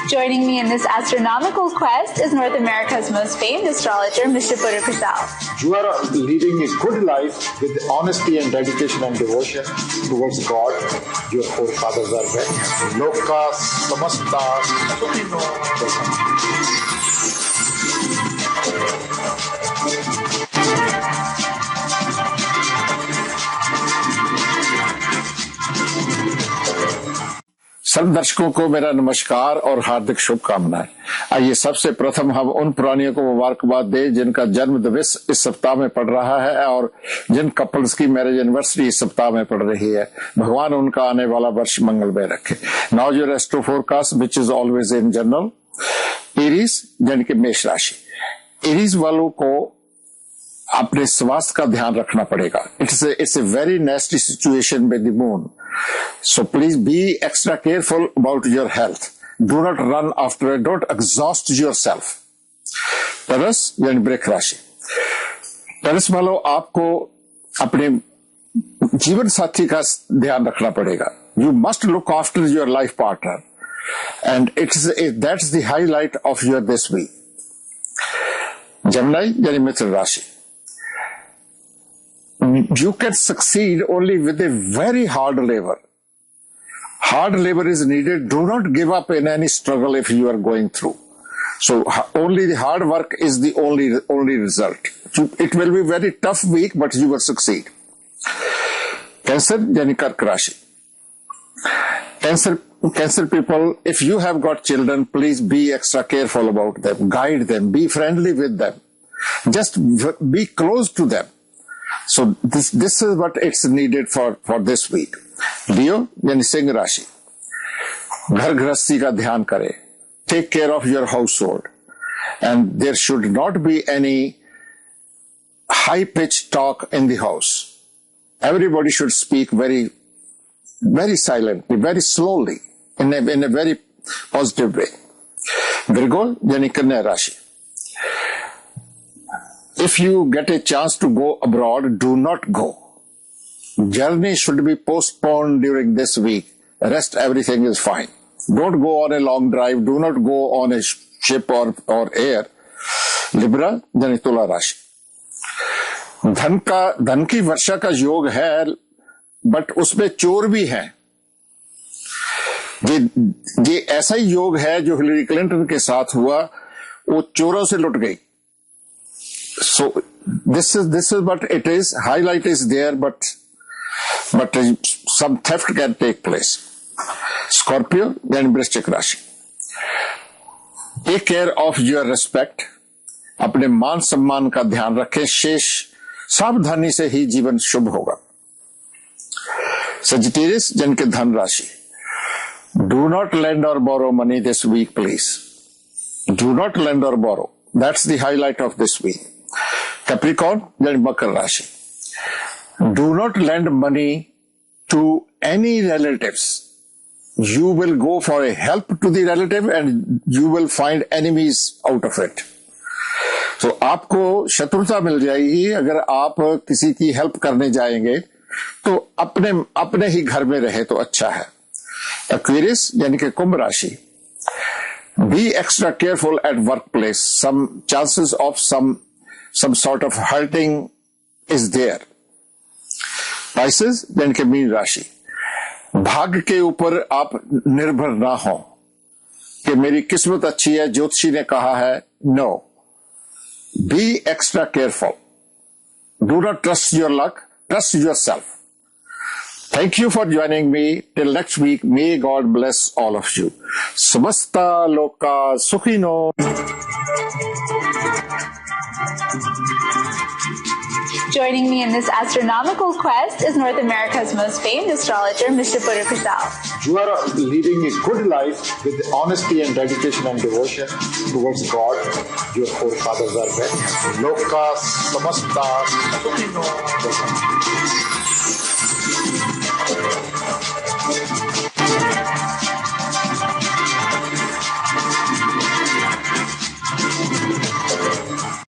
Joining me in this astronomical quest is North America's most famed astrologer, Mr. Purra Prasad. You are leading a good life with honesty and dedication and devotion towards God. Your forefathers are very happy. Loka samasta sukhino. सब दर्शकों को मेरा नमस्कार और हार्दिक शुभकामनाएं। आइए सबसे प्रथम हम उन पुरानियों को मुबारकबाद दें जिनका जन्म दिवस इस सप्ताह में पड़ रहा है और जिन कपल्स की मैरिज एनिवर्सरी इस सप्ताह में पड़ रही है। भगवान उनका आने वाला वर्ष मंगलमय रखे। Now your astro forecast which is always in general. Aries यानी कि मेष राशि। एरीज वालों को अपने स्वास्थ्य का ध्यान रखना पड़ेगा। It's a very नेस्टी situation with the moon, so please be extra careful about your health. Do not run after it. Don't exhaust yourself. तरस यानी वृक्ष राशि। तरस वालों आपको अपने जीवन साथी का ध्यान रखना पड़ेगा। You must look after your life partner, and that's the highlight of your this week. Gemini यानी मिथुन राशि। You can succeed only with a very hard labor. Hard labor is needed. Do not give up in any struggle if you are going through. So only the hard work is the only result. It will be a very tough week, but you will succeed. Cancer यानी कर्क राशि। Cancer people, if you have got children, please be extra careful about them. Guide them. Be friendly with them. Just be close to them. So this is what it's needed for this week. Leo यानी सिंह राशि। घर गृहस्थी का ध्यान करें। Take care of your household, and there should not be any high-pitched talk in the house. Everybody should speak very, very silently, very slowly, in a very positive way. Virgo यानी कन्या राशि। If you get a chance to go abroad, do not go. Journey should be postponed during this week. Rest, everything is fine. Don't go on a long drive. Do not go on a ship or air. Libra यानी तुला राशि। धन की वर्षा का योग है, but उसमें चोर भी हैं। ये ऐसा ही योग है जो हिलरी क्लिंटन के साथ हुआ, वो चोरों से लुट गई। So this is what it is. Highlight is there, but some theft can take place. Scorpio यानी वृश्चिक राशि। Take care of your respect. अपने मान सम्मान का ध्यान रखें। शेष सावधानी से ही जीवन शुभ होगा। Sagittarius यानी कि धन राशि। Do not lend or borrow money this week, please. Do not lend or borrow. That's the highlight of this week. Capricorn यानी मकर राशि। Do not lend money to any relatives. You will go for a help to the relative and you will find enemies out of it. So आपको शत्रुता मिल जाएगी अगर आप किसी की help करने जाएंगे, तो अपने ही घर में रहे तो अच्छा है। Aquarius यानी कि कुंभ राशि। Be extra careful at workplace. Some chances of some sort of hurting is there. Pisces यानी कि मीन राशि। भाग्य के ऊपर आप निर्भर ना हो कि मेरी किस्मत अच्छी है, ज्योतिषी ने कहा है। No. Be extra careful. Do not trust your luck. Trust yourself. Thank you for joining me. Till next week, may God bless all of you. Samasta Loka Sukhino. Joining me in this astronomical quest is North America's most famed astrologer, Mr. Purra Prasad. You are leading a good life with honesty and dedication and devotion towards God. Your forefathers are very happy. Loka samasta sukhino.